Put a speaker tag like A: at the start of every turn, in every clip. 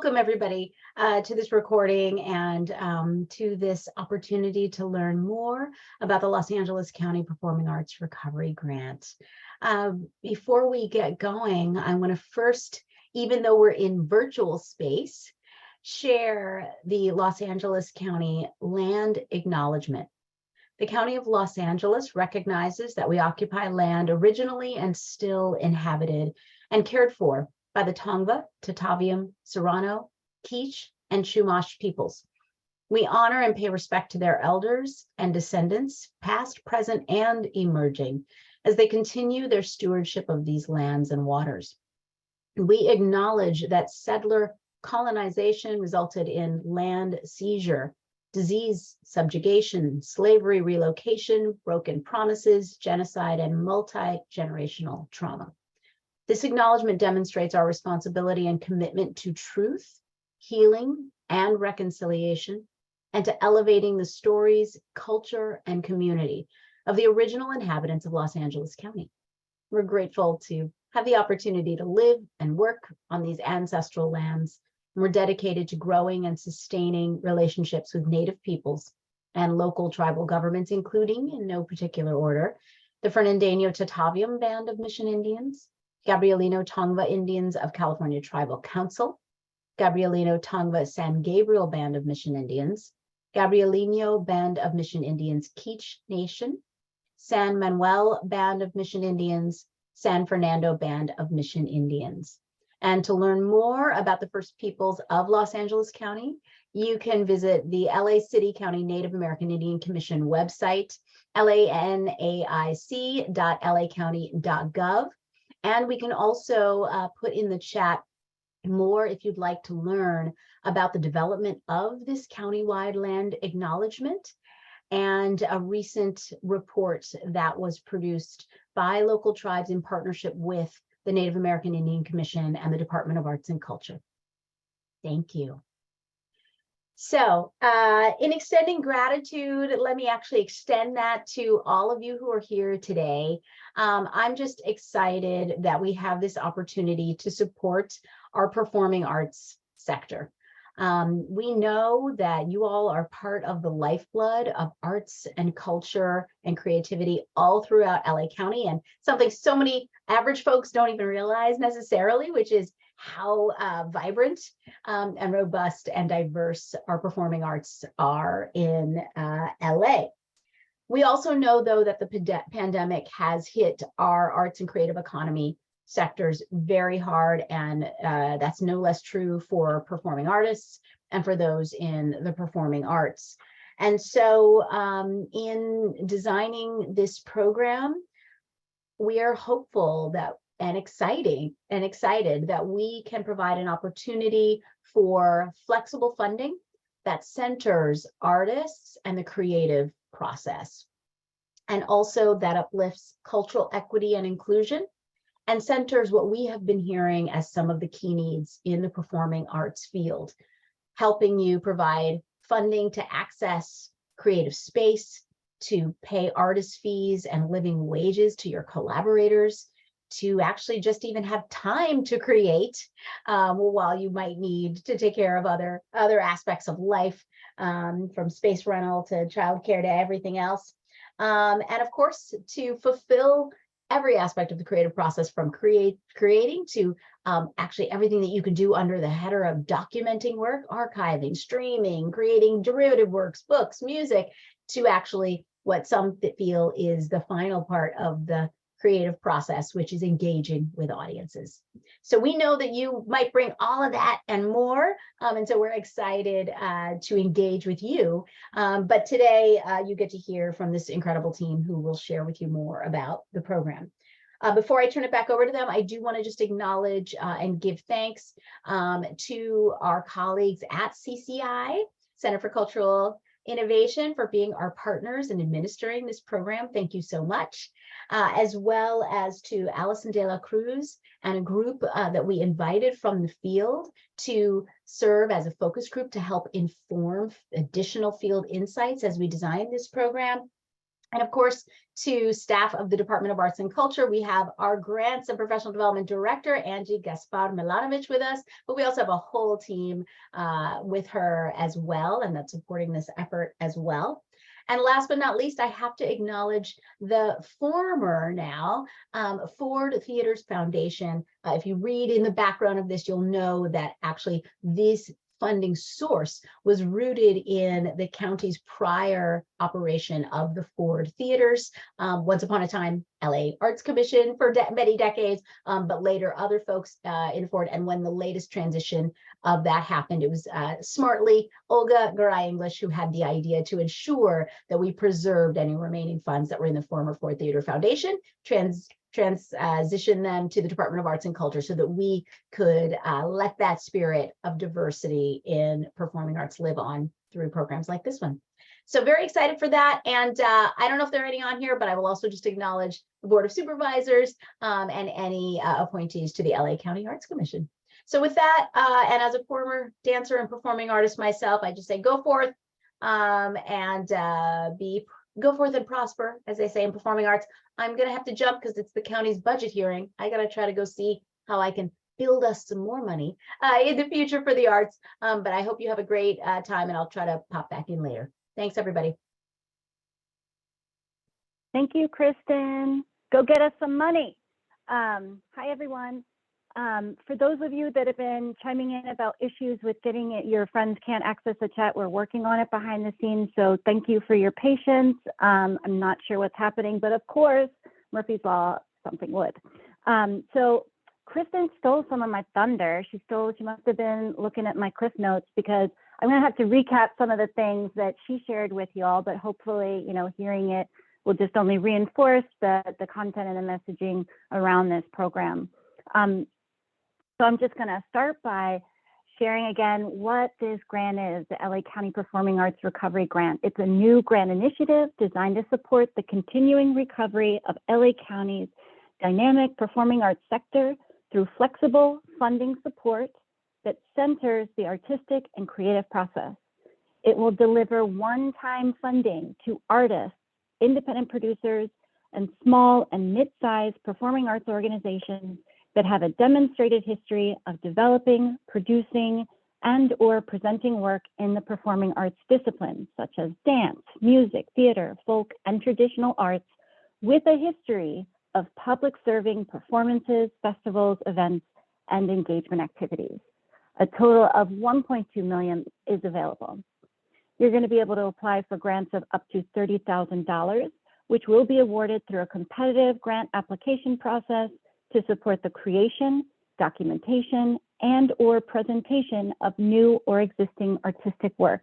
A: welcome everybody to this recording and to this opportunity to learn more about the Los Angeles County Performing Arts Recovery Grant. Before we get going, I want to first, even though we're in virtual space, share the Los Angeles County Land Acknowledgement. The County of Los Angeles recognizes that we occupy land originally and still inhabited and cared for by the Tongva, Tataviam, Serrano, Quiche, and Chumash peoples. We honor and pay respect to their elders and descendants, past, present, and emerging, as they continue their stewardship of these lands and waters. We acknowledge that settler colonization resulted in land seizure, disease, subjugation, slavery, relocation, broken promises, genocide, and multi-generational trauma. This acknowledgement demonstrates our responsibility and commitment to truth, healing, and reconciliation, and to elevating the stories, culture, and community of the original inhabitants of Los Angeles County. We're grateful to have the opportunity to live and work on these ancestral lands. We're dedicated to growing and sustaining relationships with Native peoples and local tribal governments, including, in no particular order, the Fernandino Tataviam Band of Mission Indians, Gabrielino Tongva Indians of California Tribal Council, Gabrielino Tongva San Gabriel Band of Mission Indians, Gabrielino Band of Mission Indians Quiche Nation, San Manuel Band of Mission Indians, San Fernando Band of Mission Indians. And to learn more about the First Peoples of Los Angeles County, you can visit the LA City County Native American Indian Commission website, lanaic.lacounty.gov. And we can also put in the chat more if you'd like to learn about the development of this countywide land acknowledgement and a recent report that was produced by local tribes in partnership with the Native American Indian Commission and the Department of Arts and Culture. Thank you. So in extending gratitude, let me actually extend that to all of you who are here today. I'm just excited that we have this opportunity to support our performing arts sector. We know that you all are part of the lifeblood of arts and culture and creativity all throughout LA County, and something so many average folks don't even realize necessarily, which is how vibrant and robust and diverse our performing arts are in LA. We also know, though, that the pandemic has hit our arts and creative economy sectors very hard, and that's no less true for performing artists and for those in the performing arts. And so in designing this program, we are hopeful that and excited that we can provide an opportunity for flexible funding that centers artists and the creative process, and also that uplifts cultural equity and inclusion and centers what we have been hearing as some of the key needs in the performing arts field, helping you provide funding to access creative space, to pay artist fees and living wages to your collaborators, to actually just even have time to create while you might need to take care of other aspects of life, from space rental to childcare to everything else. And of course, to fulfill every aspect of the creative process, from creating to actually everything that you can do under the header of documenting work, archiving, streaming, creating derivative works, books, music, to actually what some feel is the final part of the creative process, which is engaging with audiences. So we know that you might bring all of that and more, and so we're excited to engage with you. But today you get to hear from this incredible team who will share with you more about the program. Before I turn it back over to them, I do want to just acknowledge and give thanks to our colleagues at CCI, Center for Cultural Innovation, for being our partners in administering this program. Thank you so much. As well as to Allison De La Cruz and a group that we invited from the field to serve as a focus group to help inform additional field insights as we design this program. And of course, to staff of the Department of Arts and Culture, we have our Grants and Professional Development Director, Angie Gaspar Milanovic, with us, but we also have a whole team with her as well, and that's supporting this effort as well. And last but not least, I have to acknowledge the former now Ford Theaters Foundation. If you read in the background of this, you'll know that actually this funding source was rooted in the county's prior operation of the Ford Theaters. Once upon a time, LA Arts Commission for many decades, but later other folks in Ford. And when the latest transition of that happened, it was smartly Olga Garay-English who had the idea to ensure that we preserved any remaining funds that were in the former Ford Theater Foundation, transition them to the Department of Arts and Culture so that we could let that spirit of diversity in performing arts live on through programs like this one. So very excited for that. And I don't know if there are any on here, but I will also just acknowledge the Board of Supervisors and any appointees to the LA County Arts Commission. So with that, and as a former dancer and performing artist myself, I just say go forth and go forth and prosper, as they say in performing arts. I'm going to have to jump because it's the county's budget hearing. I got to try to go see how I can build us some more money in the future for the arts. But I hope you have a great time, and I'll try to pop back in later. Thanks, everybody.
B: Thank you, Kristen. Go get us some money. Hi, everyone. For those of you that have been chiming in about issues with getting it, your friends can't access the chat, we're working on it behind the scenes. So thank you for your patience. I'm not sure what's happening, but of course, Murphy's Law, something would. So Kristen stole some of my thunder. She must have been looking at my Cliff Notes, because I'm gonna have to recap some of the things that she shared with you all, but hopefully, hearing it will just only reinforce the content and the messaging around this program. So I'm just going to start by sharing again what this grant is, the LA County Performing Arts Recovery Grant. It's a new grant initiative designed to support the continuing recovery of LA County's dynamic performing arts sector through flexible funding support that centers the artistic and creative process. It will deliver one-time funding to artists, independent producers, and small and mid-sized performing arts organizations that have a demonstrated history of developing, producing, and/or presenting work in the performing arts disciplines, such as dance, music, theater, folk, and traditional arts, with a history of public serving performances, festivals, events, and engagement activities. A total of $1.2 million is available. You're going to be able to apply for grants of up to $30,000, which will be awarded through a competitive grant application process to support the creation, documentation, and/or presentation of new or existing artistic work.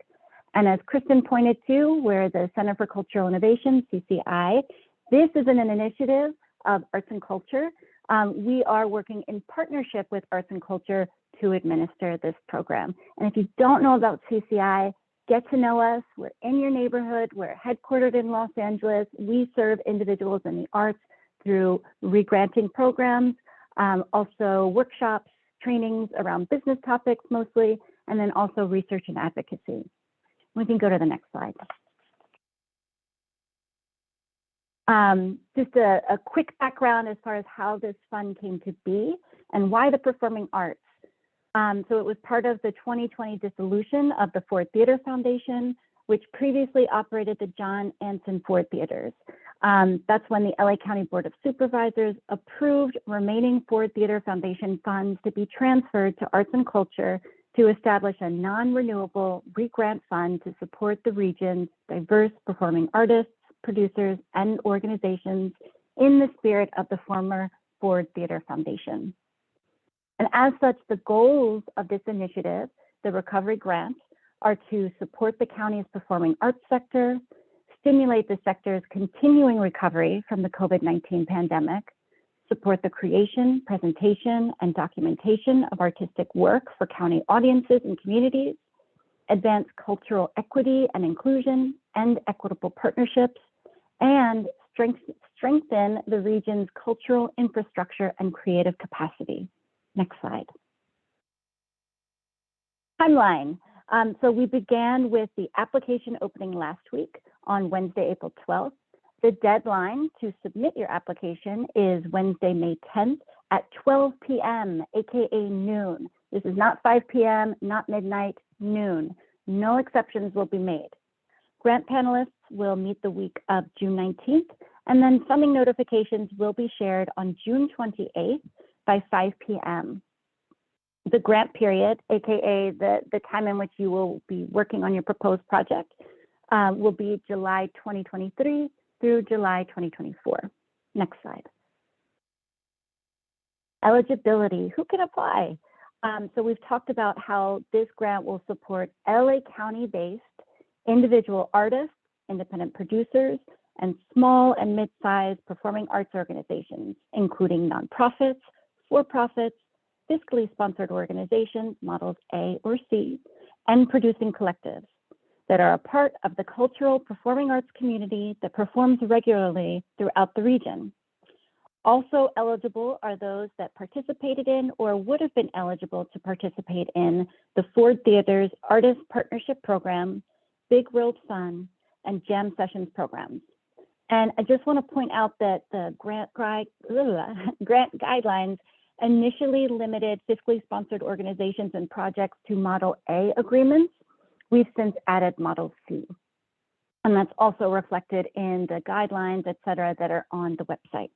B: And as Kristen pointed to, we're the Center for Cultural Innovation, CCI. This is an initiative of Arts and Culture. We are working in partnership with Arts and Culture to administer this program. And if you don't know about CCI, get to know us. We're in your neighborhood. We're headquartered in Los Angeles. We serve individuals in the arts through regranting programs, also workshops, trainings around business topics mostly, and then also research and advocacy. We can go to the next slide. Just a quick background as far as how this fund came to be and why the performing arts. So it was part of the 2020 dissolution of the Ford Theater Foundation, which previously operated the John Anson Ford Theaters. That's when the LA County Board of Supervisors approved remaining Ford Theater Foundation funds to be transferred to Arts and Culture to establish a non-renewable re-grant fund to support the region's diverse performing artists, producers, and organizations in the spirit of the former Ford Theater Foundation. And as such, the goals of this initiative, the Recovery Grant, are to support the county's performing arts sector, stimulate the sector's continuing recovery from the COVID-19 pandemic, support the creation, presentation, and documentation of artistic work for county audiences and communities, advance cultural equity and inclusion and equitable partnerships, and strengthen the region's cultural infrastructure and creative capacity. Next slide. Timeline. So we began with the application opening last week on Wednesday, April 12th. The deadline to submit your application is Wednesday, May 10th at 12 p.m., aka noon. This is not 5 p.m., not midnight, noon. No exceptions will be made. Grant panelists will meet the week of June 19th, and then funding notifications will be shared on June 28th by 5 p.m. The grant period, aka the time in which you will be working on your proposed project, will be July 2023 through July 2024. Next slide. Eligibility, who can apply? So we've talked about how this grant will support LA County-based individual artists, independent producers, and small and mid-sized performing arts organizations, including nonprofits, for-profits, fiscally sponsored organizations, models A or C, and producing collectives that are a part of the cultural performing arts community that performs regularly throughout the region. Also eligible are those that participated in or would have been eligible to participate in the Ford Theater's Artist Partnership Program, Big World Fun, and Jam Sessions programs. And I just want to point out that the grant guidelines initially limited fiscally sponsored organizations and projects to Model A agreements. We've since added Model C. And that's also reflected in the guidelines, et cetera, that are on the website.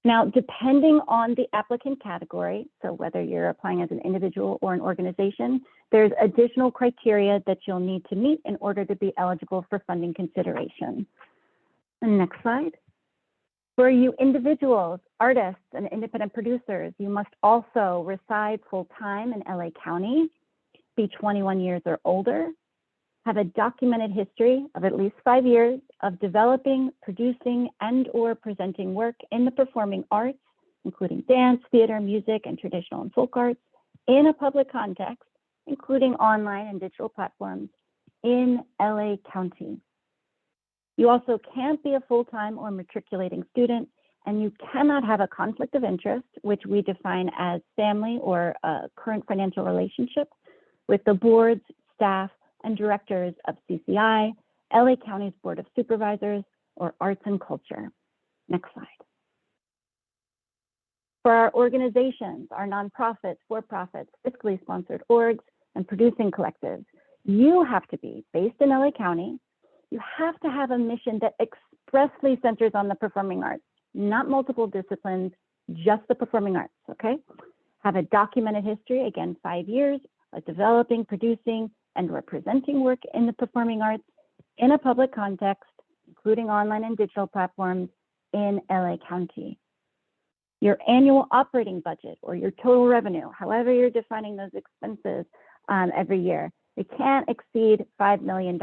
B: Now, depending on the applicant category, so whether you're applying as an individual or an organization, there's additional criteria that you'll need to meet in order to be eligible for funding consideration. And next slide. For you individuals, artists, and independent producers, you must also reside full-time in LA County, be 21 years or older, have a documented history of at least 5 years of developing, producing, and or presenting work in the performing arts, including dance, theater, music, and traditional and folk arts, in a public context, including online and digital platforms, in LA County. You also can't be a full-time or matriculating student, and you cannot have a conflict of interest, which we define as family or a current financial relationship with the boards, staff, and directors of CCI, LA County's Board of Supervisors, or Arts and Culture. Next slide. For our organizations, our nonprofits, for-profits, fiscally sponsored orgs, and producing collectives, you have to be based in LA County. You have to have a mission that expressly centers on the performing arts, not multiple disciplines, just the performing arts, okay? Have a documented history, again, 5 years, of developing, producing, and representing work in the performing arts in a public context, including online and digital platforms in LA County. Your annual operating budget or your total revenue, however you're defining those expenses every year, it can't exceed $5 million.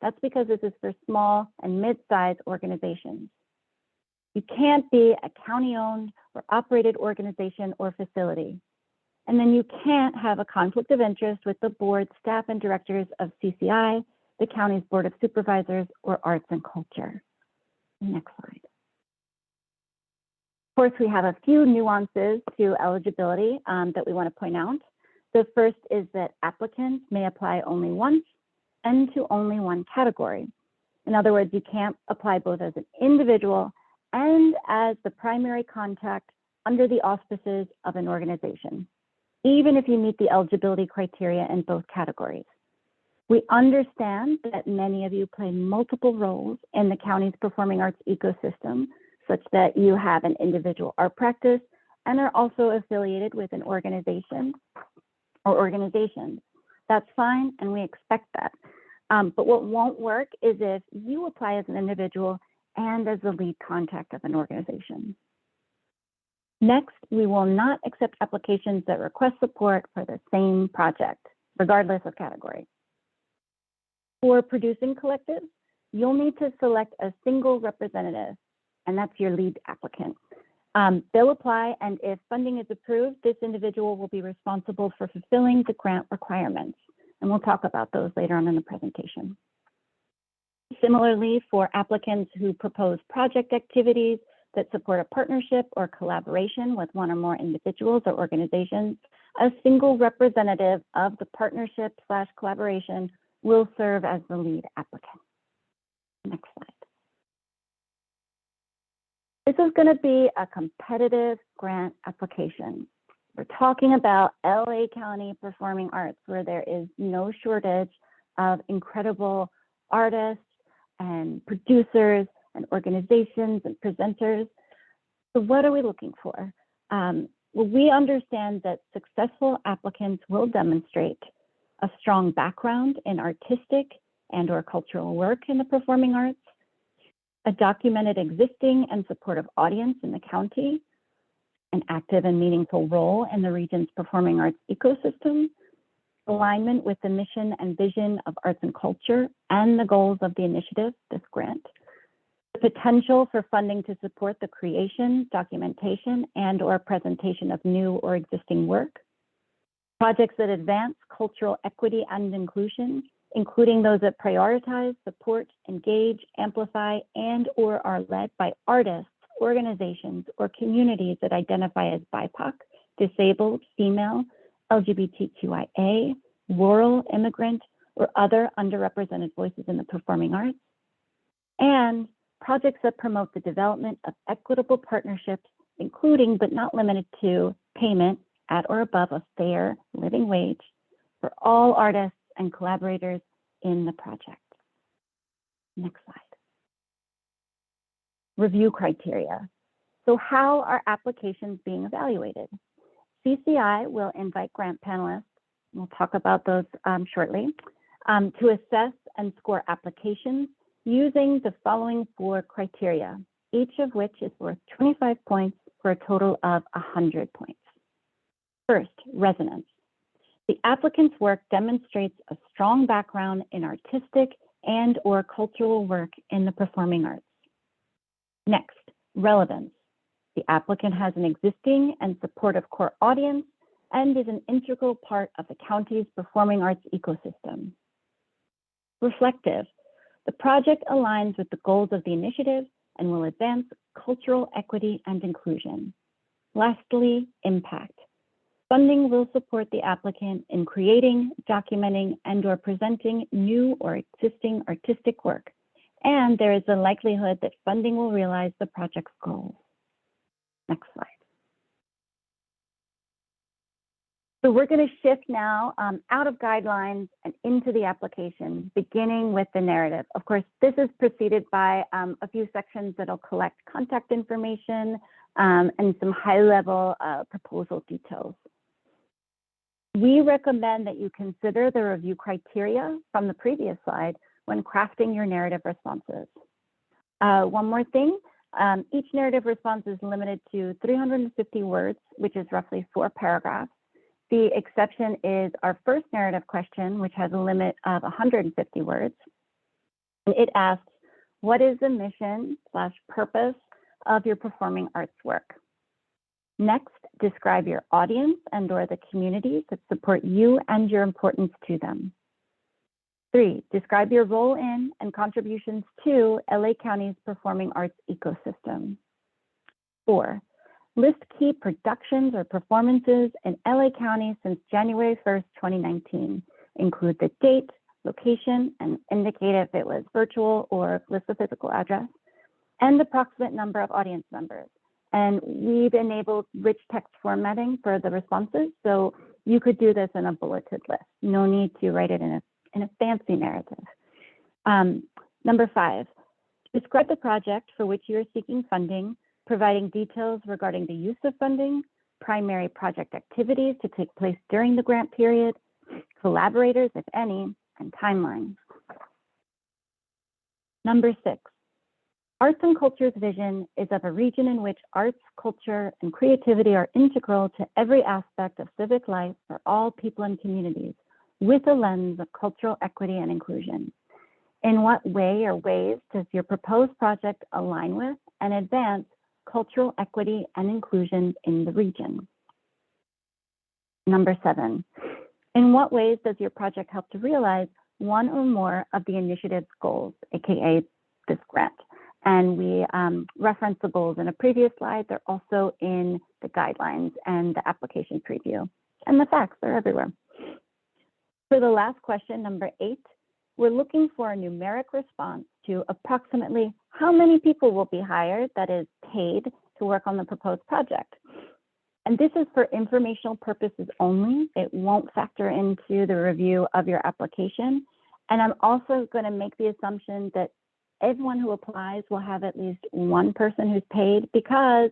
B: That's because this is for small and mid-sized organizations. You can't be a county-owned or operated organization or facility. And then you can't have a conflict of interest with the board, staff, and directors of CCI, the county's Board of Supervisors, or Arts and Culture. Next slide. Of course, we have a few nuances to eligibility that we want to point out. The first is that applicants may apply only once and to only one category. In other words, you can't apply both as an individual and as the primary contact under the auspices of an organization, even if you meet the eligibility criteria in both categories. We understand that many of you play multiple roles in the county's performing arts ecosystem, such that you have an individual art practice and are also affiliated with an organization or organizations. That's fine, and we expect that. But what won't work is if you apply as an individual and as the lead contact of an organization. Next, we will not accept applications that request support for the same project, regardless of category. For producing collectives, you'll need to select a single representative, and that's your lead applicant. They'll apply, and if funding is approved, this individual will be responsible for fulfilling the grant requirements. And we'll talk about those later on in the presentation. Similarly, for applicants who propose project activities that support a partnership or collaboration with one or more individuals or organizations, a single representative of the partnership/collaboration will serve as the lead applicant. Next slide. This is going to be a competitive grant application. We're talking about LA County Performing Arts, where there is no shortage of incredible artists and producers and organizations and presenters. So what are we looking for? Well, we understand that successful applicants will demonstrate a strong background in artistic and/or cultural work in the performing arts, a documented existing and supportive audience in the county, an active and meaningful role in the region's performing arts ecosystem, alignment with the mission and vision of arts and culture and the goals of the initiative, this grant, the potential for funding to support the creation, documentation, and/or presentation of new or existing work, projects that advance cultural equity and inclusion, including those that prioritize, support, engage, amplify, and/or are led by artists, organizations, or communities that identify as BIPOC, disabled, female, LGBTQIA, rural, immigrant, or other underrepresented voices in the performing arts, and projects that promote the development of equitable partnerships, including but not limited to payment at or above a fair living wage for all artists and collaborators in the project. Next slide. Review criteria. So how are applications being evaluated? CCI will invite grant panelists, we'll talk about those shortly, to assess and score applications using the following 4 criteria, each of which is worth 25 points for a total of 100 points. First, resonance. The applicant's work demonstrates a strong background in artistic and/or cultural work in the performing arts. Next, relevance. The applicant has an existing and supportive core audience and is an integral part of the county's performing arts ecosystem. Reflective. The project aligns with the goals of the initiative and will advance cultural equity and inclusion. Lastly, impact. Funding will support the applicant in creating, documenting, and/or presenting new or existing artistic work, and there is a likelihood that funding will realize the project's goals. Next slide. So we're going to shift now out of guidelines and into the application, beginning with the narrative. Of course, this is preceded by a few sections that'll collect contact information and some high-level proposal details. We recommend that you consider the review criteria from the previous slide when crafting your narrative responses. One more thing, each narrative response is limited to 350 words, which is roughly 4 paragraphs. The exception is our first narrative question, which has a limit of 150 words. It asks, what is the mission/purpose of your performing arts work? Next, describe your audience and/or the communities that support you and your importance to them. 3, describe your role in and contributions to LA County's performing arts ecosystem. 4, list key productions or performances in LA County since January 1st, 2019. Include the date, location, and indicate if it was virtual or list the physical address, and the approximate number of audience members. And we've enabled rich text formatting for the responses, so you could do this in a bulleted list. No need to write it in a fancy narrative. Number 5, describe the project for which you are seeking funding, providing details regarding the use of funding, primary project activities to take place during the grant period, collaborators, if any, and timeline. Number 6, Arts and Culture's vision is of a region in which arts, culture, and creativity are integral to every aspect of civic life for all people and communities, with a lens of cultural equity and inclusion. In what way or ways does your proposed project align with and advance cultural equity and inclusion in the region? Number 7, in what ways does your project help to realize one or more of the initiative's goals, aka this grant? And we referenced the goals in a previous slide. They're also in the guidelines and the application preview. And the facts are everywhere. For the last question, number 8, we're looking for a numeric response to approximately how many people will be hired, that is paid, to work on the proposed project. And this is for informational purposes only. It won't factor into the review of your application. And I'm also going to make the assumption that everyone who applies will have at least one person who's paid, because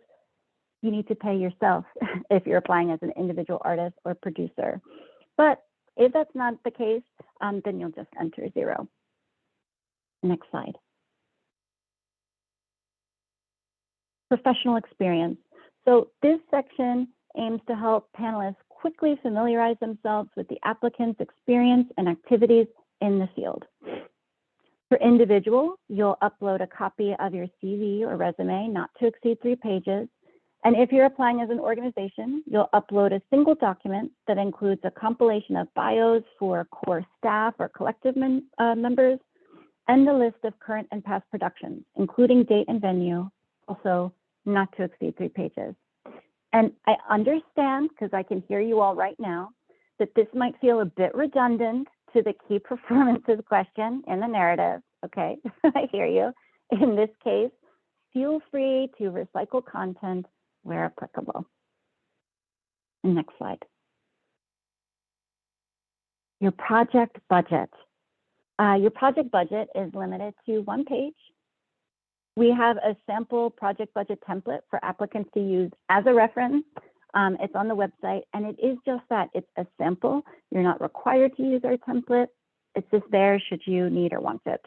B: you need to pay yourself if you're applying as an individual artist or producer. But if that's not the case, then you'll just enter 0. Next slide. Professional experience. So this section aims to help panelists quickly familiarize themselves with the applicant's experience and activities in the field. For individuals, you'll upload a copy of your CV or resume, not to exceed 3 pages. And if you're applying as an organization, you'll upload a single document that includes a compilation of bios for core staff or collective members, and the list of current and past productions, including date and venue, also not to exceed 3 pages. And I understand, because I can hear you all right now, that this might feel a bit redundant to the key performances question in the narrative. Okay, I hear you. In this case, feel free to recycle content where applicable. Next slide. Your project budget. Your project budget is limited to 1 page. We have a sample project budget template for applicants to use as a reference. It's on the website, and it is just that. It's a sample. You're not required to use our template. It's just there should you need or want it.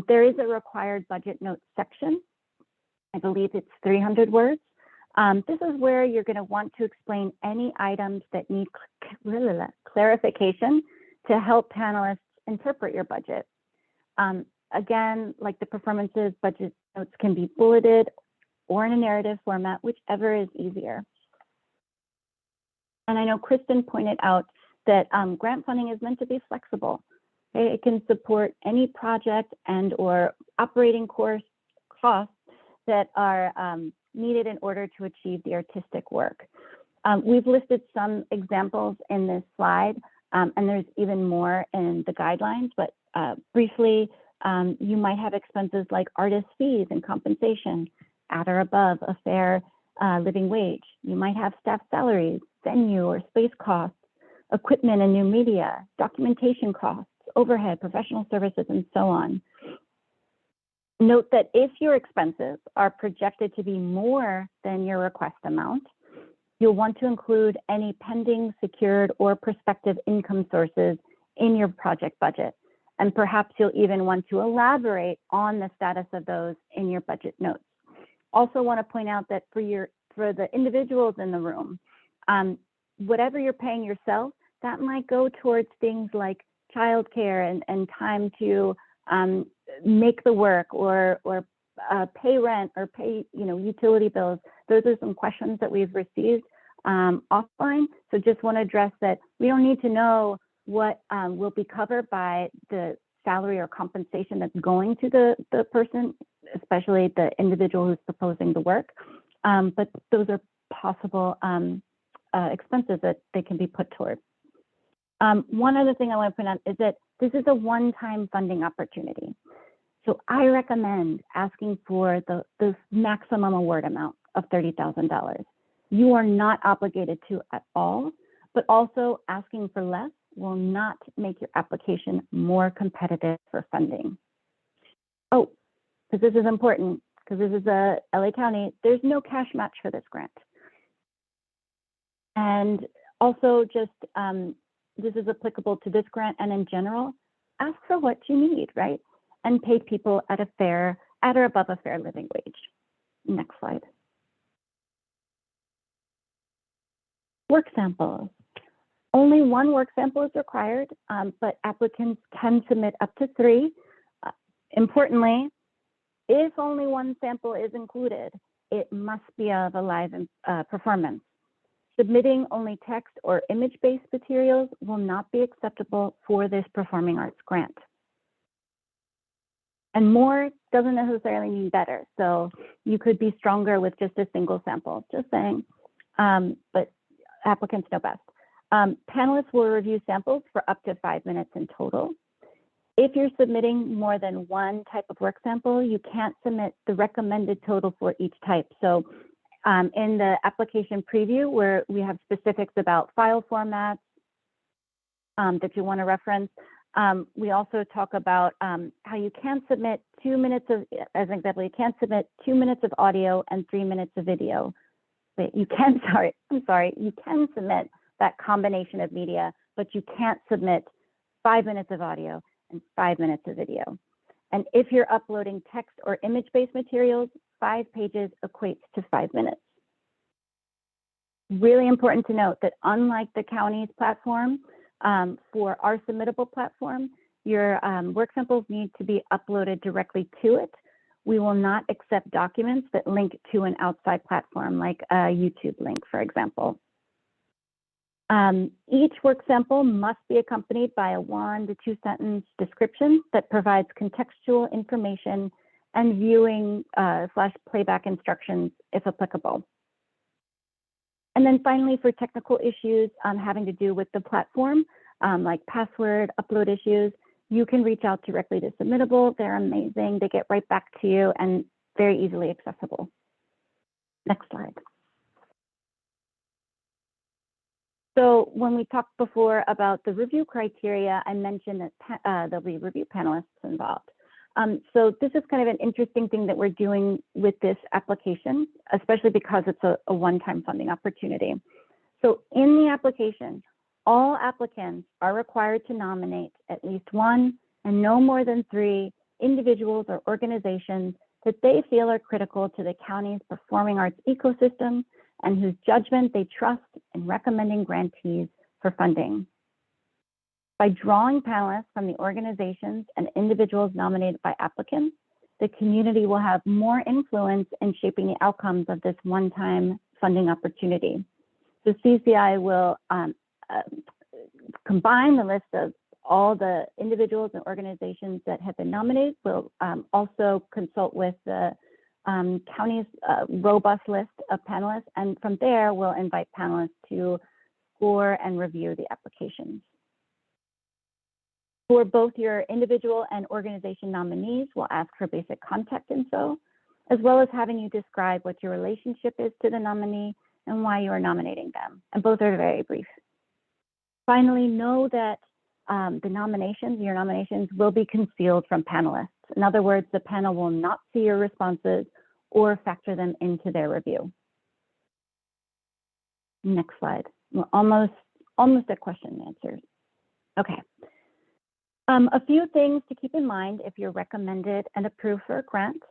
B: There is a required budget notes section. I believe it's 300 words. This is where you're going to want to explain any items that need clarification to help panelists interpret your budget. Again, like the performances, budget notes can be bulleted or in a narrative format, whichever is easier. And I know Kristen pointed out that grant funding is meant to be flexible. Okay? It can support any project and or operating costs that are needed in order to achieve the artistic work. We've listed some examples in this slide, and there's even more in the guidelines, but briefly, you might have expenses like artist fees and compensation at or above a fair living wage. You might have staff salaries, venue or space costs, equipment and new media, documentation costs, overhead, professional services, and so on. Note that if your expenses are projected to be more than your request amount, you'll want to include any pending, secured, or prospective income sources in your project budget. And perhaps you'll even want to elaborate on the status of those in your budget notes. Also want to point out that for the individuals in the room, whatever you're paying yourself, that might go towards things like childcare and time to make the work or pay rent or pay utility bills. Those are some questions that we've received offline. So just want to address that we don't need to know what will be covered by the salary or compensation that's going to the person, especially the individual who's proposing the work. But those are possible expenses that they can be put toward. One other thing I want to point out is that this is a one-time funding opportunity. So I recommend asking for the maximum award amount of $30,000. You are not obligated to at all, but also asking for less will not make your application more competitive for funding. Oh, because this is important, because this is a LA County, there's no cash match for this grant. And also just, this is applicable to this grant and in general, ask for what you need, right? And pay people at or above a fair living wage. Next slide. Work samples. Only 1 work sample is required, but applicants can submit up to 3. Importantly, if only 1 sample is included, it must be of a live performance. Submitting only text or image-based materials will not be acceptable for this performing arts grant. And more doesn't necessarily mean better. So you could be stronger with just a single sample, just saying, but applicants know best. Panelists will review samples for up to 5 minutes in total. If you're submitting more than one type of work sample, you can't submit the recommended total for each type. So in the application preview, where we have specifics about file formats that you want to reference, we also talk about how you can submit 2 minutes of, as an example, you can submit 2 minutes of audio and 3 minutes of video. Wait, you can, you can submit that combination of media, but you can't submit 5 minutes of audio and 5 minutes of video. And if you're uploading text or image-based materials, 5 pages equates to 5 minutes. Really important to note that unlike the county's platform, for our submittable platform, your work samples need to be uploaded directly to it. We will not accept documents that link to an outside platform, like a YouTube link, for example. Each work sample must be accompanied by a 1 to 2 sentence description that provides contextual information and viewing / playback instructions if applicable. And then finally, for technical issues having to do with the platform, like password, upload issues, you can reach out directly to Submittable. They're amazing. They get right back to you and very easily accessible. Next slide. So when we talked before about the review criteria, I mentioned that there'll be review panelists involved. So this is kind of an interesting thing that we're doing with this application, especially because it's a one-time funding opportunity. So in the application, all applicants are required to nominate at least 1 and no more than 3 individuals or organizations that they feel are critical to the county's performing arts ecosystem and whose judgment they trust in recommending grantees for funding. By drawing panelists from the organizations and individuals nominated by applicants, the community will have more influence in shaping the outcomes of this one-time funding opportunity. So CCI will combine the list of all the individuals and organizations that have been nominated. We'll also consult with the county's robust list of panelists, and from there, we'll invite panelists to score and review the applications. For both your individual and organization nominees, we'll ask for basic contact info, as well as having you describe what your relationship is to the nominee and why you are nominating them. And both are very brief. Finally, know that your nominations will be concealed from panelists. In other words, the panel will not see your responses or factor them into their review. Next slide. We're almost at question and answers. Okay. A few things to keep in mind if you're recommended and approved for a grant.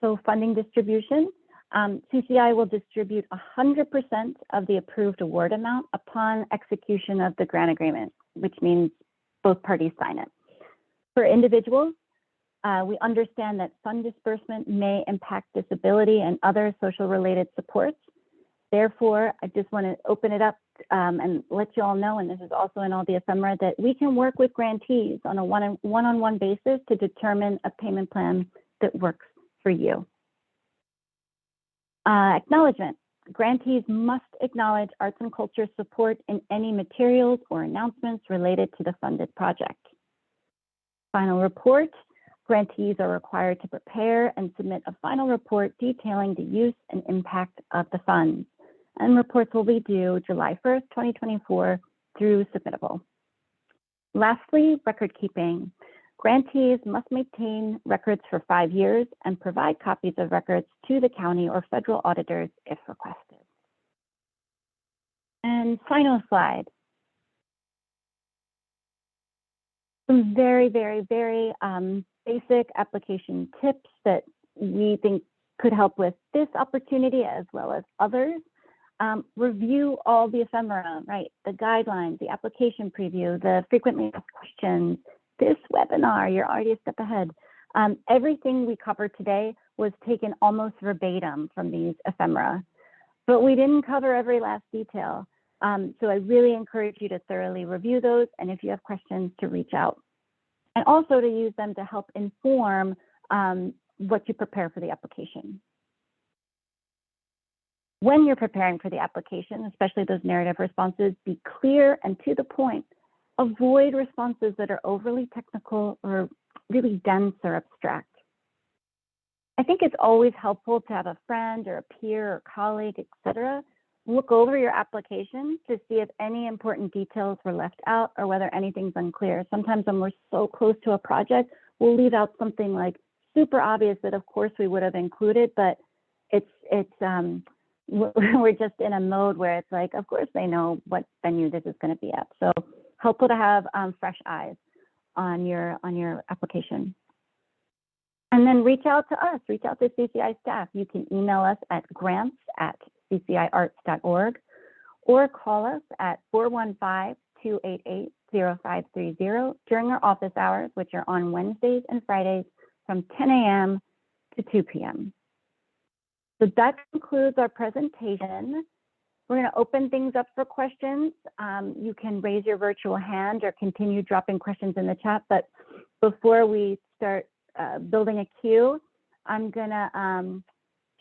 B: So funding distribution, CCI will distribute 100% of the approved award amount upon execution of the grant agreement, which means both parties sign it. For individuals, we understand that fund disbursement may impact disability and other social related supports. Therefore, I just want to open it up and let you all know, and this is also in all the ephemera, that we can work with grantees on a one-on-one basis to determine a payment plan that works for you. Acknowledgement. Grantees must acknowledge arts and culture support in any materials or announcements related to the funded project. Final report. Grantees are required to prepare and submit a final report detailing the use and impact of the funds. And reports will be due July 1st, 2024 through Submittable. Lastly, record keeping. Grantees must maintain records for 5 years and provide copies of records to the county or federal auditors if requested. And final slide. Some very, very, very basic application tips that we think could help with this opportunity as well as others. Review all the ephemera, right? The guidelines, the application preview, the frequently asked questions, this webinar, you're already a step ahead. Everything we covered today was taken almost verbatim from these ephemera, but we didn't cover every last detail. So I really encourage you to thoroughly review those, and if you have questions, to reach out. And also to use them to help inform what you prepare for the application. When you're preparing for the application, especially those narrative responses, be clear and to the point. avoid responses that are overly technical or really dense or abstract. I think it's always helpful to have a friend or a peer or colleague, etc., look over your application to see if any important details were left out or whether anything's unclear. Sometimes when we're so close to a project, we'll leave out something like super obvious that of course we would have included, but we're just in a mode where it's like, of course they know what venue this is going to be at. So helpful to have fresh eyes on your application. And then reach out to us, reach out to CCI staff. You can email us at grants@cciarts.org or call us at 415-288-0530 during our office hours, which are on Wednesdays and Fridays from 10 a.m. to 2 p.m. So that concludes our presentation. We're going to open things up for questions. You can raise your virtual hand or continue dropping questions in the chat. But before we start building a queue, I'm going to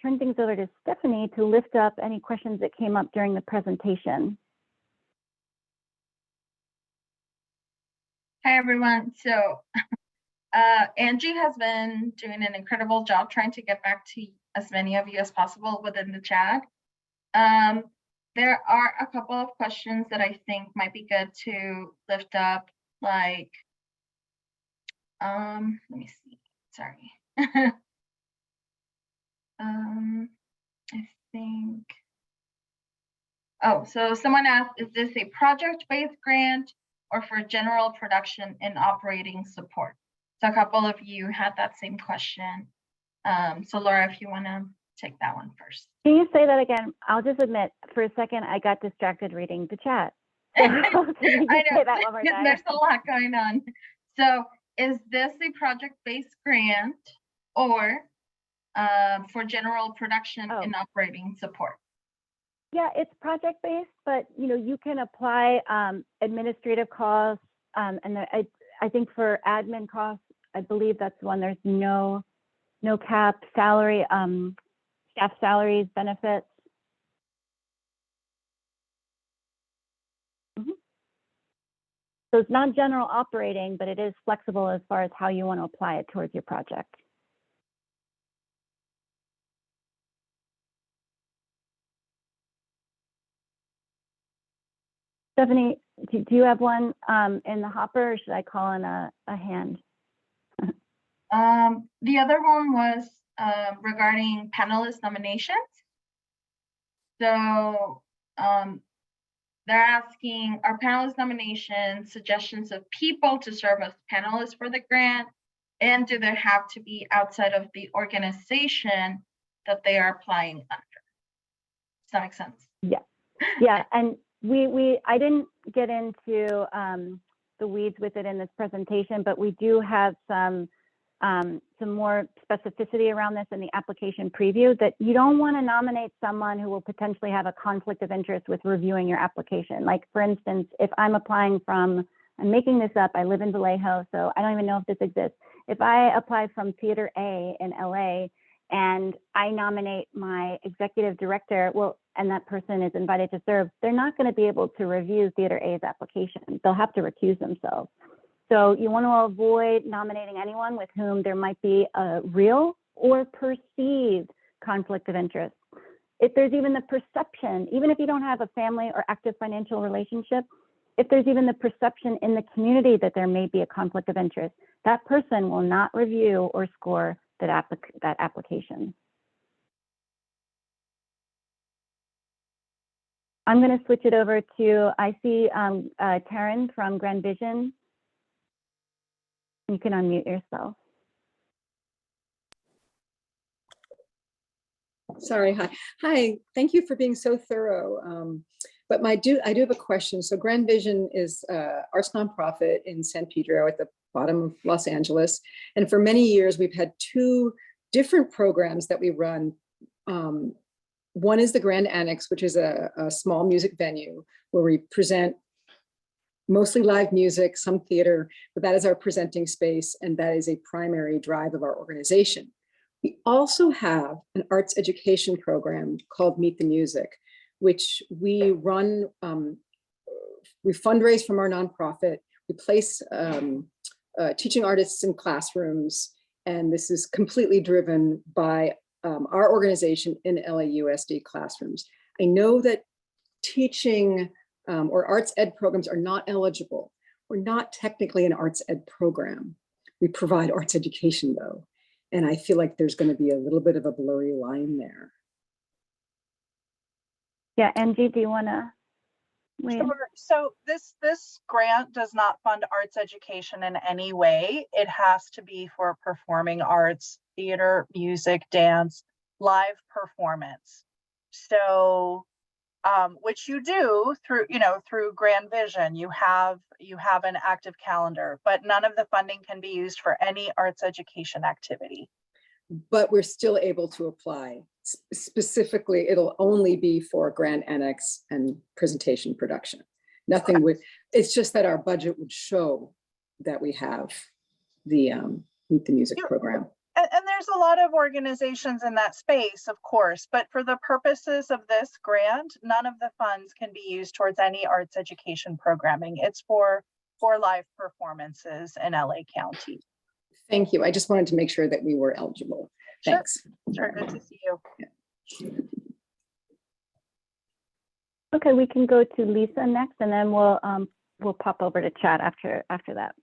B: turn things over to Stephanie to lift up any questions that came up during the presentation.
C: Hi, everyone. So Angie has been doing an incredible job trying to get back to as many of you as possible within the chat. There are a couple of questions that I think might be good to lift up, like, let me see, sorry. I think, oh, so someone asked, is this a project-based grant or for general production and operating support? So a couple of you had that same question. So Laura, if you want to take that one first.
B: Can you say that again? I'll just admit, for a second, I got distracted reading the chat. So
C: I know,
B: say that one more time?
C: There's a lot going on. So is this a project-based grant or for general production and operating support?
B: Yeah, it's project-based, but you can apply administrative costs, and I think for admin costs, I believe that's one. There's no cap, salary, staff salaries, benefits. So it's not general operating, but it is flexible as far as how you want to apply it towards your project. Stephanie, do you have one in the hopper, or should I call in a hand?
C: The other one was regarding panelist nominations. So they're asking, are panelist nominations suggestions of people to serve as panelists for the grant? And do they have to be outside of the organization that they are applying under? Does that make sense?
B: Yeah, yeah. And I didn't get into the weeds with it in this presentation, but we do have some more specificity around this in the application preview, that you don't want to nominate someone who will potentially have a conflict of interest with reviewing your application. Like, for instance, if I'm applying from, I'm making this up, I live in Vallejo, so I don't even know if this exists. If I apply from Theater A in LA and I nominate my executive director, well, and that person is invited to serve, they're not going to be able to review Theater A's application. They'll have to recuse themselves. So you want to avoid nominating anyone with whom there might be a real or perceived conflict of interest. If there's even the perception, even if you don't have a family or active financial relationship, if there's even the perception in the community that there may be a conflict of interest, that person will not review or score that application. I'm going to switch it over to, I see Taryn from Grand Vision. You can unmute yourself.
D: Sorry, hi, thank you for being so thorough. But I do have a question. So Grand Vision is arts nonprofit in San Pedro at the bottom of Los Angeles. And for many years, we've had two different programs that we run. One is the Grand Annex, which is a small music venue where we present mostly live music, some theater, but that is our presenting space, and that is a primary drive of our organization. We also have an arts education program called Meet the Music, which we run, we fundraise from our nonprofit. We place teaching artists in classrooms, and this is completely driven by our organization in LAUSD classrooms. I know that teaching or arts ed programs are not eligible. We're not technically an arts ed program. We provide arts education though. And I feel like there's going to be a little bit of a blurry line there.
B: Yeah, Angie, do you want to?
E: Sure. So this grant does not fund arts education in any way. It has to be for performing arts, theater, music, dance, live performance. So, which you do through, through Grand Vision, you have an active calendar, but none of the funding can be used for any arts education activity.
D: But we're still able to apply. Specifically, it'll only be for grant annex and presentation production. Nothing with, it's just that our budget would show that we have the Meet the Music program.
E: And there's a lot of organizations in that space, of course, but for the purposes of this grant, none of the funds can be used towards any arts education programming. It's for live performances in LA County.
D: Thank you. I just wanted to make sure that we were eligible. Thanks.
E: Sure, good to see you.
D: Yeah.
B: Okay, we can go to Lisa next, and then we'll pop over to chat after that.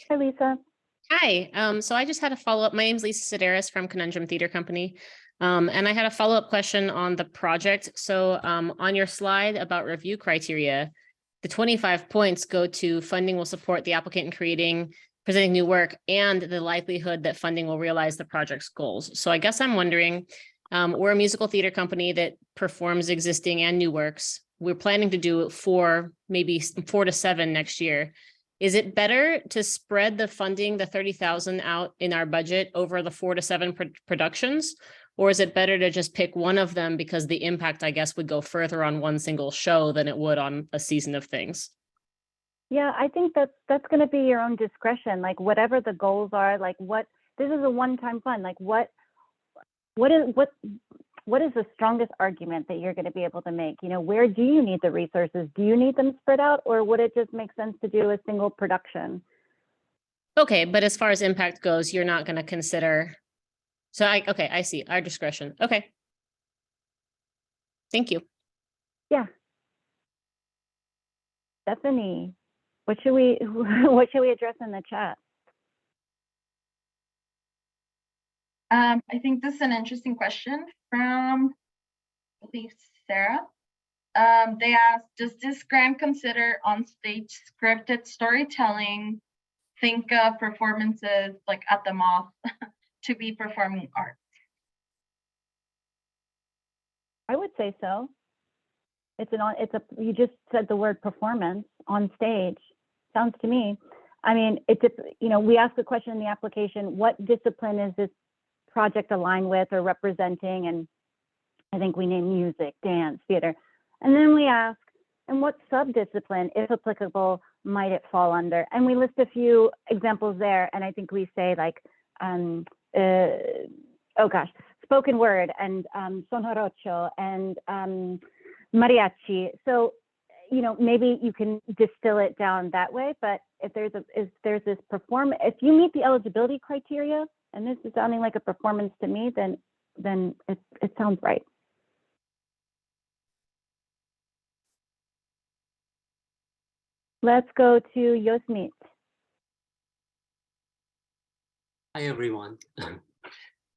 B: Hi, Lisa.
F: Hi, so I just had a follow-up. My name is Lisa Sedaris from Conundrum Theater Company. And I had a follow-up question on the project. So on your slide about review criteria, the 25 points go to funding will support the applicant in presenting new work and the likelihood that funding will realize the project's goals. So I guess I'm wondering, we're a musical theater company that performs existing and new works. We're planning to do maybe 4 to 7 next year. Is it better to spread the funding, the 30,000 out in our budget over the 4 to 7 productions? Or is it better to just pick one of them because the impact, I guess, would go further on one single show than it would on a season of things?
B: Yeah, I think that's going to be your own discretion. Like whatever the goals are, like this is a one-time fund. Like what is the strongest argument that you're going to be able to make? Where do you need the resources? Do you need them spread out, or would it just make sense to do a single production?
F: Okay, but as far as impact goes, you're not going to consider. So I see our discretion. Okay. Thank you.
B: Yeah. Stephanie, what should we address in the chat?
C: I think this is an interesting question from, I believe, Sarah. They asked, does this grant consider on-stage scripted storytelling, think of performances like at the Moth to be performing arts?
B: I would say so. You just said the word performance on stage. Sounds to me. I mean, we asked the question in the application, what discipline is this project aligned with or representing? And I think we named music, dance, theater. And then we ask, and what sub-discipline, if applicable, might it fall under? And we list a few examples there. And I think we say like, spoken word and sonorocho and mariachi. So, maybe you can distill it down that way. But if there's this performance, if you meet the eligibility criteria, and this is sounding like a performance to me, then it sounds right. Let's go to Yosmit.
G: Hi, everyone.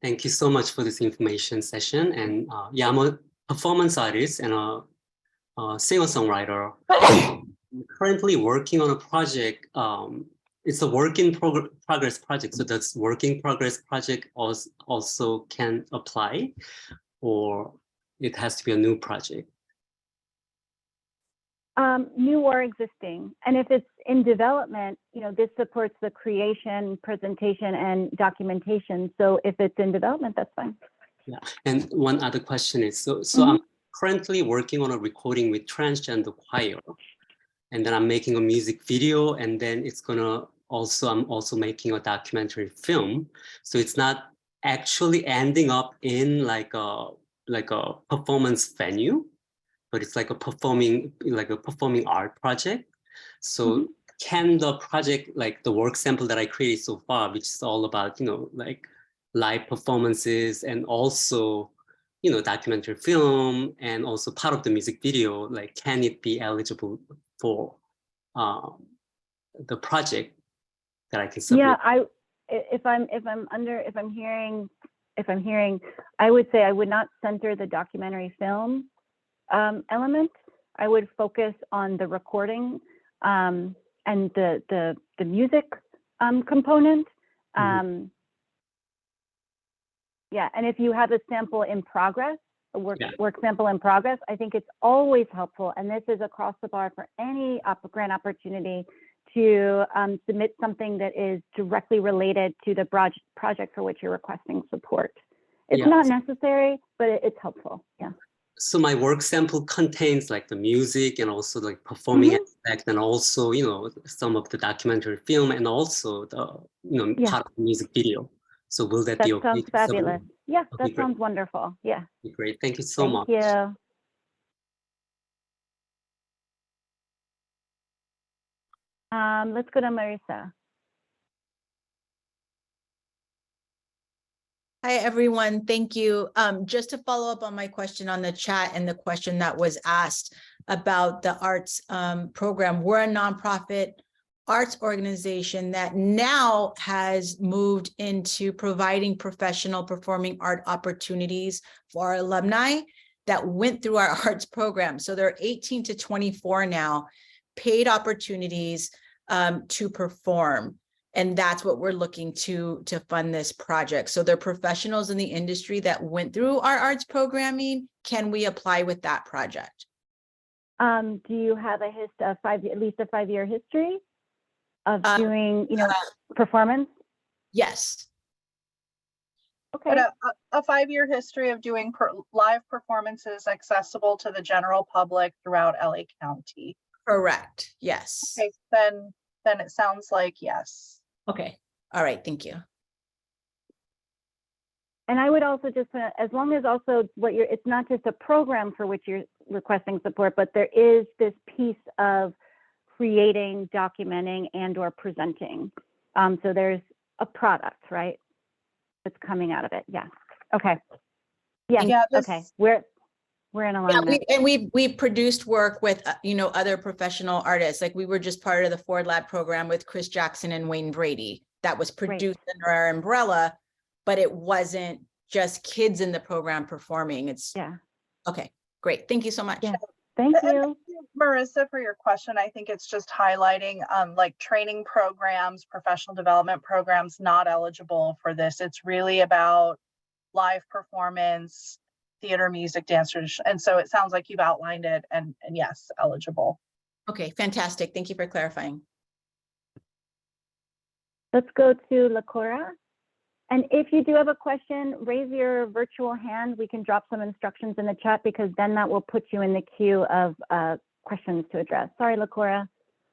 G: Thank you so much for this information session. And yeah, I'm a performance artist and a singer-songwriter. I'm currently working on a project. It's a work in progress project. So does work in progress project also can apply, or it has to be a new project?
B: New or existing. And if it's in development, this supports the creation, presentation, and documentation. So if it's in development, that's fine.
G: Yeah. And one other question is, so I'm currently working on a recording with transgender choir, and then I'm making a music video, and then I'm also making a documentary film. So it's not actually ending up in like a performance venue, but it's like a performing art project. So can the project, like the work sample that I created so far, which is all about, like live performances and also, documentary film and also part of the music video, like, can it be eligible for the project that I can submit?
B: Yeah, if I'm hearing, I would say I would not center the documentary film element. I would focus on the recording and the music component. Yeah, and if you have a sample in progress, a work sample in progress, I think it's always helpful, and this is across the bar for any grant opportunity, to submit something that is directly related to the project for which you're requesting support. It's not necessary, but it's helpful. Yeah.
G: So my work sample contains like the music and also like performing aspect, and also, some of the documentary film, and also the, part of the music video. So will that be okay?
B: That sounds fabulous. Yeah,
G: Okay,
B: that sounds wonderful. Yeah.
G: Great. Thank you so much.
B: Thank you. Let's go to Marisa.
H: Hi, everyone. Thank you. Just to follow up on my question on the chat and the question that was asked about the arts program, we're a nonprofit arts organization that now has moved into providing professional performing art opportunities for our alumni that went through our arts program. So they're 18 to 24 now, paid opportunities to perform. And that's what we're looking to fund this project. So they're professionals in the industry that went through our arts programming. Can we apply with that project?
B: Do you have at least a 5-year history of doing, performance?
H: Yes.
B: Okay.
E: But a 5-year history of doing live performances accessible to the general public throughout LA County.
H: Correct. Yes.
E: Okay, then it sounds like yes.
H: Okay. All right. Thank you.
B: And I would also just, as long as also it's not just a program for which you're requesting support, but there is this piece of creating, documenting, and or presenting. So there's a product, right? That's coming out of it. Yeah. Okay. Yeah. Okay. We're in alignment.
H: Yeah, we've produced work with other professional artists. Like we were just part of the Ford Lab program with Chris Jackson and Wayne Brady. That was produced under our umbrella, but it wasn't just kids in the program performing. It's okay. Great. Thank you so much.
B: Yeah. Thank you,
E: Marissa, for your question. I think it's just highlighting like training programs, professional development programs not eligible for this. It's really about live performance, theater, music, dancers. And so it sounds like you've outlined it, and yes, eligible.
H: Okay, fantastic. Thank you for clarifying.
B: Let's go to Lakora. And if you do have a question, raise your virtual hand. We can drop some instructions in the chat, because then that will put you in the queue of questions to address. Sorry, Lakora.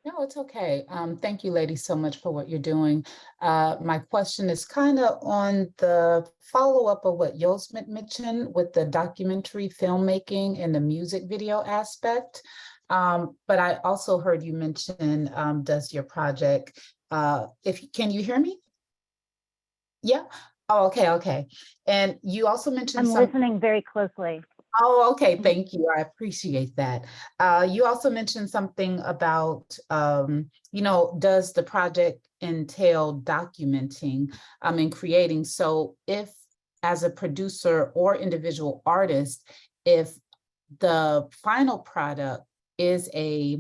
I: No, it's okay. Thank you, ladies, so much for what you're doing. My question is kind of on the follow-up of what Yosmit mentioned with the documentary filmmaking and the music video aspect. But I also heard you mention, does your project, can you hear me? Yeah. Oh, okay. And you also mentioned
B: I'm listening very closely.
I: Oh, okay. Thank you. I appreciate that. You also mentioned something about, does the project entail documenting and creating? So if, as a producer or individual artist, if the final product is a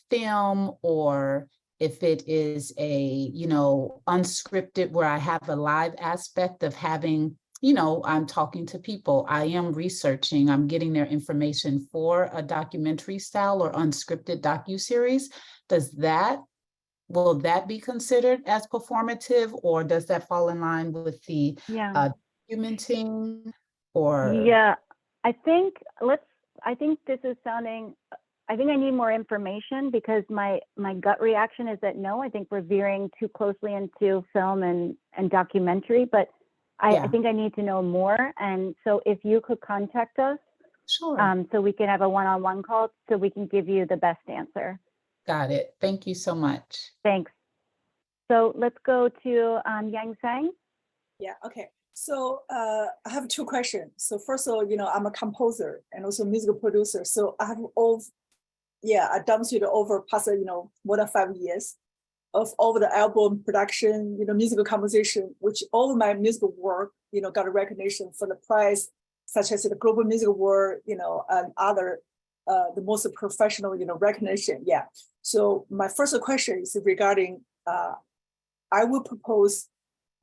I: film, or if it is a, unscripted, where I have a live aspect of having, I'm talking to people, I am researching, I'm getting their information for a documentary style or unscripted docuseries, will that be considered as performative, or does that fall in line with the documenting? Or
B: yeah, I think this is sounding, I think I need more information, because my gut reaction is that no, I think we're veering too closely into film and documentary, but I think I need to know more. And so if you could contact us,
I: sure,
B: so we can have a one-on-one call, so we can give you the best answer.
I: Got it. Thank you so much.
B: Thanks. So let's go to Yang Sang.
J: Yeah, okay. So I have two questions. So first of all, I'm a composer and also musical producer. So I have I've demonstrated over past, more than 5 years of all the album production, musical composition, which all of my musical work, got a recognition for the prize, such as the Global Music Award, and other, the most professional, recognition. Yeah. So my first question is regarding, I will propose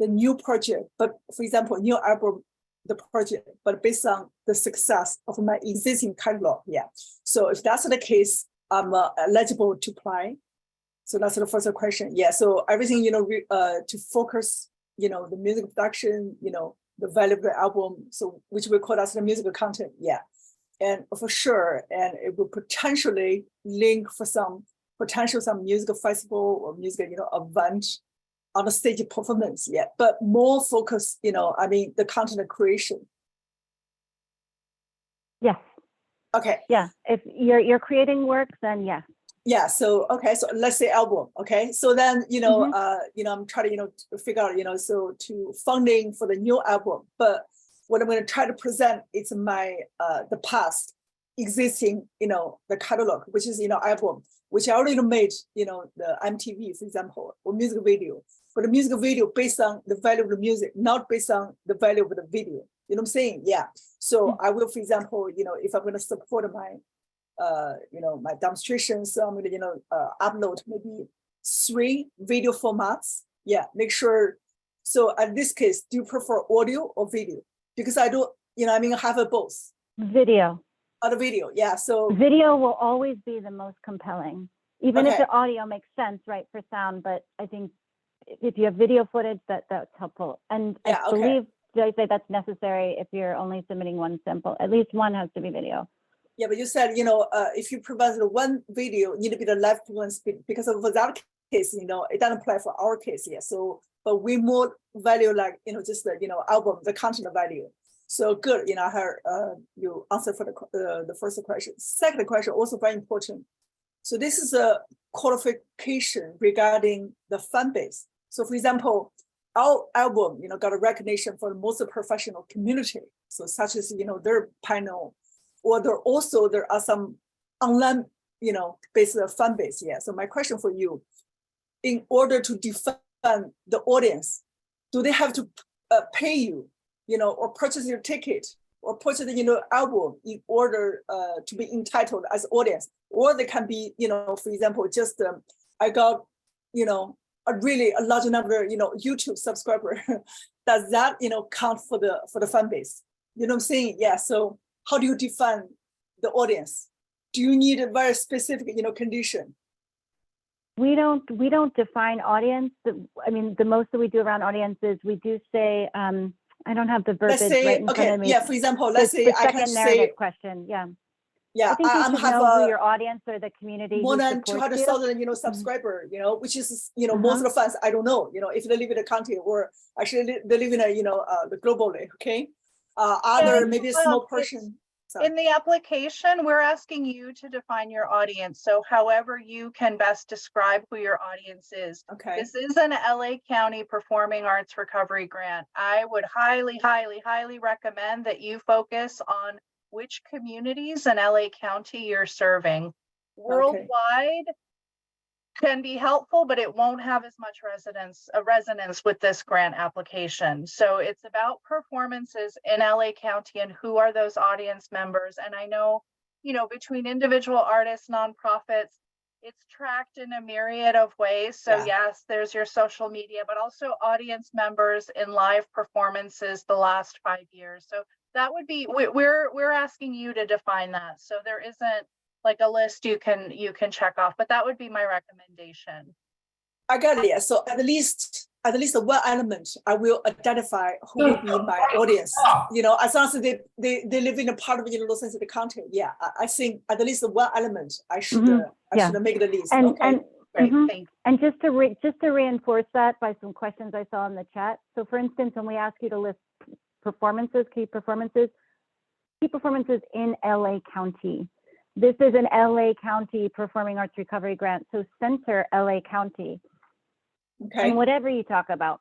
J: the new project, but for example, new album, the project, but based on the success of my existing catalog. Yeah. So if that's the case, I'm eligible to apply. So that's the first question. Yeah. So everything, to focus, the music production, the value of the album. So which we call as the musical content. Yeah. And for sure, and it will potentially link for some musical festival or music, event on the stage performance, yeah, but more focus, the content creation.
B: Yes.
J: Okay.
B: Yeah. If you're creating works, then yes.
J: Yeah. So okay. So let's say album. Okay. So then I'm trying to figure out so to funding for the new album, but what I'm going to try to present is my the past existing the catalog, which is album, which I already made the MTV, for example, or music video. For the music video based on the value of the music, not based on the value of the video. You know what I'm saying? Yeah. So I will, for example, if I'm going to support my, my demonstrations, so I'm going to, upload maybe 3 video formats. Yeah. Make sure. So in this case, do you prefer audio or video? Because I don't, I have a both.
B: Video.
J: The video. Yeah. So
B: video will always be the most compelling, even if
J: Okay.
B: the audio makes sense, right, for sound. But I think if you have video footage, that's helpful. And
J: Yeah,
B: I
J: okay.
B: believe, did I say that's necessary if you're only submitting one sample? At least one has to be video.
J: Yeah, but you said, if you provide the one video, need to be the left one because of that case, it doesn't apply for our case. Yeah. So, but we more value like, just the, album, the content value. So good, I heard you answer for the first question. Second question, also very important. So this is a qualification regarding the fan base. So for example, our album, got a recognition for the most professional community. So such as, their panel, or there are some online, based fan base. Yeah. So my question for you, in order to define the audience, do they have to pay you, or purchase your ticket or purchase the, album in order to be entitled as audience? Or they can be, for example, just I got, a large number, YouTube subscriber. Does that, count for the fan base? You know what I'm saying? Yeah. So how do you define the audience? Do you need a very specific, condition?
B: We don't define audience. The most that we do around audience is we do say, I don't have the verbiage
J: Let's say,
B: right in front
J: okay,
B: of me.
J: yeah, for example, let's say
B: The
J: I can
B: second narrative
J: say,
B: question, yeah.
J: yeah,
B: I think you
J: I'm
B: should
J: have
B: know who your audience or the community
J: more
B: who
J: than
B: supports you.
J: 200,000, subscriber, which is, most of the fans, I don't know, if they live in a country or actually they live in a, the globally, okay? Other, maybe a small portion.
E: In the application, we're asking you to define your audience. So however you can best describe who your audience is.
J: Okay.
E: This is an LA County Performing Arts Recovery Grant. I would highly, highly, highly recommend that you focus on which communities in LA County you're serving. Worldwide can be helpful, but it won't have as much resonance with this grant application. So it's about performances in LA County and who are those audience members. And I know, between individual artists, nonprofits, it's tracked in a myriad of ways. So yes, there's your social media, but also audience members in live performances the last 5 years. So that would be, we're asking you to define that. So there isn't like a list you can check off, but that would be my recommendation.
J: I got it. Yeah. So at least one element, I will identify who will be my audience. As long as they live in a part of Los Angeles County. Yeah, I think at least one element I should should make the list.
B: And,
J: okay.
B: And just to reinforce that by some questions I saw in the chat. So for instance, when we ask you to list key performances in LA County, This is an LA County Performing Arts Recovery Grant, so center LA County.
J: Okay.
B: And whatever you talk about.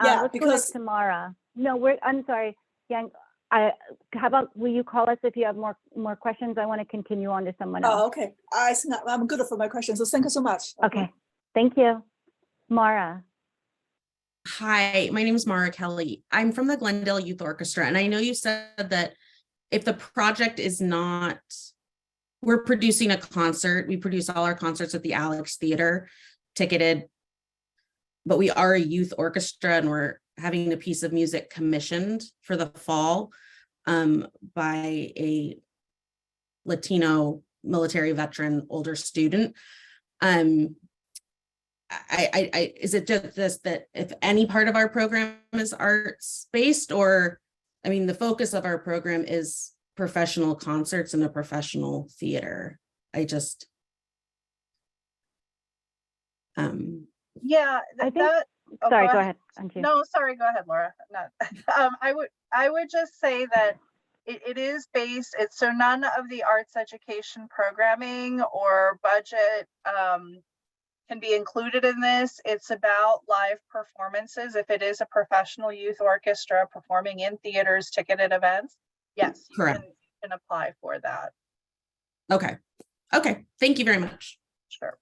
J: Yeah,
B: Let's
J: because-
B: go to Tamara. No, I'm sorry, Yang. How about, will you call us if you have more questions? I want to continue on to someone else.
J: Oh, okay. I'm good for my question. So thank you so much.
B: Okay, thank you. Mara.
K: Hi, my name is Mara Kelly. I'm from the Glendale Youth Orchestra, and I know you said that if the project is not, we're producing a concert, we produce all our concerts at the Alex Theater, ticketed, but we are a youth orchestra and we're having a piece of music commissioned for the fall by a Latino military veteran, older student. Is it just this, that if any part of our program is arts based, or, I mean, the focus of our program is professional concerts in a professional theater?
E: Yeah,
B: I think-
E: that. oh,
B: Sorry, go ahead. Anju.
E: No, sorry, go ahead, Laura. No. I would just say that it is based, so none of the arts education programming or budget can be included in this. It's about live performances. If it is a professional youth orchestra performing in theaters, ticketed events, yes, you
K: Correct.
E: can apply for that.
K: Okay. Thank you very much.
E: Sure.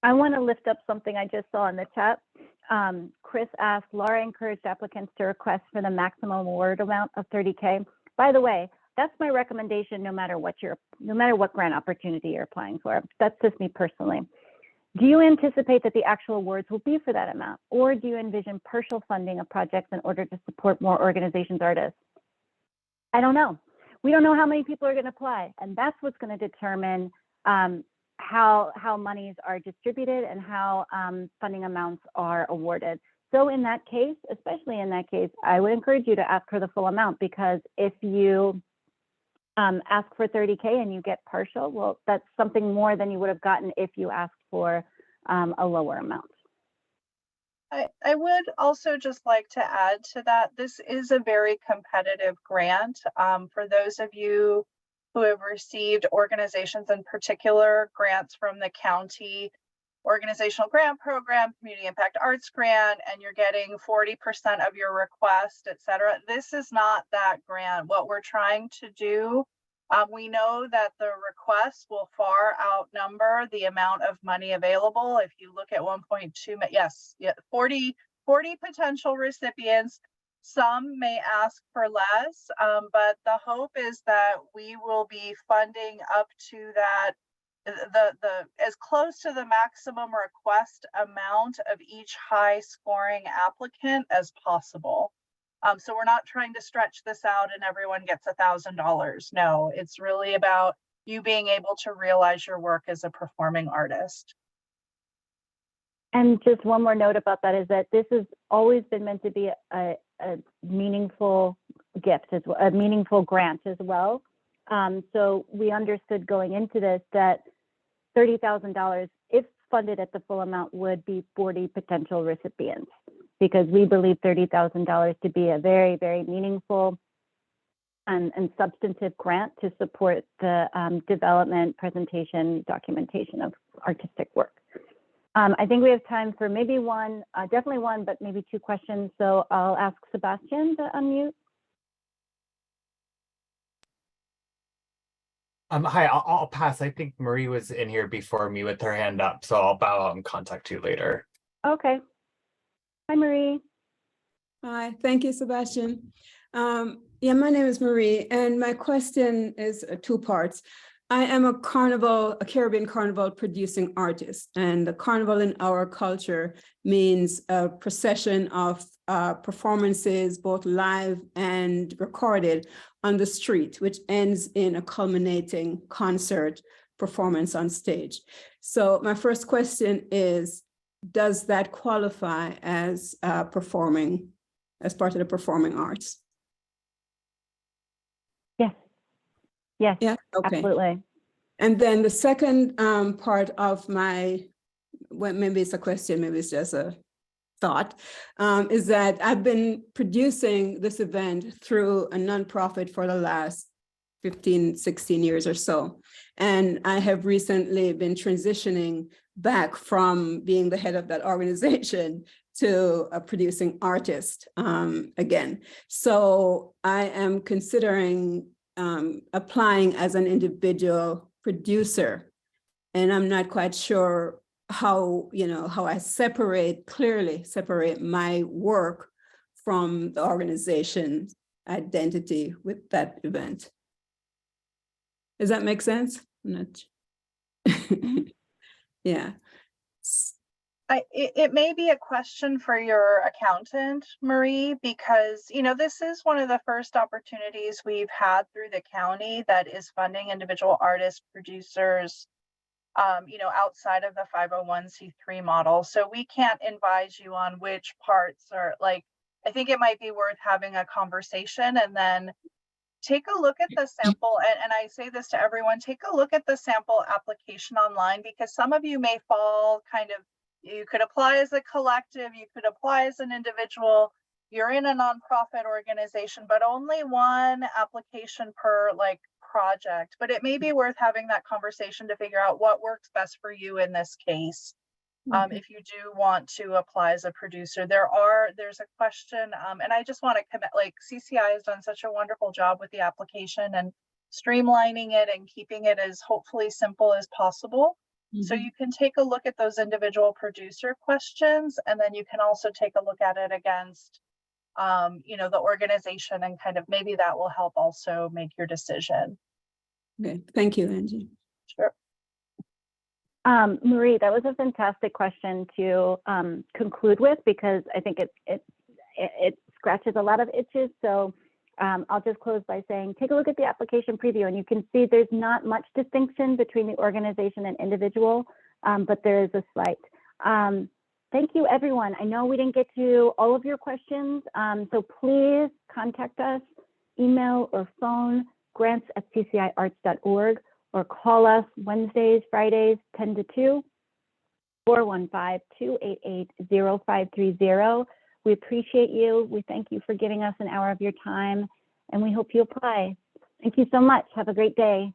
B: I want to lift up something I just saw in the chat. Chris asked, Laura encouraged applicants to request for the maximum award amount of 30K. By the way, that's my recommendation no matter what grant opportunity you're applying for. That's just me personally. Do you anticipate that the actual awards will be for that amount? Or do you envision partial funding of projects in order to support more organizations, artists? I don't know. We don't know how many people are going to apply. And that's what's going to determine how monies are distributed and how funding amounts are awarded. So in that case, especially in that case, I would encourage you to ask for the full amount, because if you ask for 30K and you get partial, well, that's something more than you would have gotten if you asked for a lower amount.
E: I would also just like to add to that, this is a very competitive grant. For those of you who have received organizations, in particular grants from the county organizational grant program, community impact arts grant, and you're getting 40% of your request, et cetera. This is not that grant. What we're trying to do, we know that the requests will far outnumber the amount of money available. If you look at 1.2, yes, 40 potential recipients. Some may ask for less, but the hope is that we will be funding up to that, as close to the maximum request amount of each high scoring applicant as possible. So we're not trying to stretch this out and everyone gets $1,000. No, it's really about you being able to realize your work as a performing artist.
B: And just one more note about that is that this has always been meant to be a meaningful gift, a meaningful grant as well. So we understood going into this that $30,000, if funded at the full amount, would be 40 potential recipients, because we believe $30,000 to be a very, very meaningful and substantive grant to support the development, presentation, documentation of artistic work. I think we have time for maybe one, definitely one, but maybe two questions. So I'll ask Sebastian to unmute.
L: Hi, I'll pass. I think Marie was in here before me with her hand up, so I'll bow out and contact you later.
B: Okay. Hi, Marie.
M: Hi, thank you, Sebastian. Yeah, my name is Marie, and my question is two parts. I am a Caribbean carnival producing artist, and the carnival in our culture means a procession of performances, both live and recorded, on the street, which ends in a culminating concert performance on stage. So my first question is, does that qualify as performing, as part of the performing arts?
B: Yes. Yes.
M: Yeah. Okay.
B: Absolutely.
M: And then the second part of my, well, maybe it's a question, maybe it's just a thought, is that I've been producing this event through a nonprofit for the last 15, 16 years or so. And I have recently been transitioning back from being the head of that organization to a producing artist again. So I am considering applying as an individual producer. And I'm not quite sure how, how I clearly separate my work from the organization's identity with that event. Does that make sense? I'm not. Yeah.
E: It may be a question for your accountant, Marie, because, this is one of the first opportunities we've had through the county that is funding individual artists, producers, outside of the 501c3 model. So we can't advise you on which parts are I think it might be worth having a conversation and then take a look at the sample. And I say this to everyone, take a look at the sample application online, because some of you may fall you could apply as a collective, you could apply as an individual, you're in a nonprofit organization, but only one application per project. But it may be worth having that conversation to figure out what works best for you in this case. If you do want to apply as a producer, there's a question, and I just want to commit, CCI has done such a wonderful job with the application and streamlining it and keeping it as hopefully simple as possible. So you can take a look at those individual producer questions, and then you can also take a look at it against, the organization, and maybe that will help also make your decision.
M: Okay, thank you, Angie.
E: Sure.
B: Marie, that was a fantastic question to conclude with, because I think it scratches a lot of itches. So I'll just close by saying, take a look at the application preview, and you can see there's not much distinction between the organization and individual, but there is a slight. Thank you, everyone. I know we didn't get to all of your questions, so please contact us, email or phone, grants@cciarts.org, or call us Wednesdays, Fridays, 10 to 2, 415-288-0530. We appreciate you. We thank you for giving us an hour of your time, and we hope you apply. Thank you so much. Have a great day.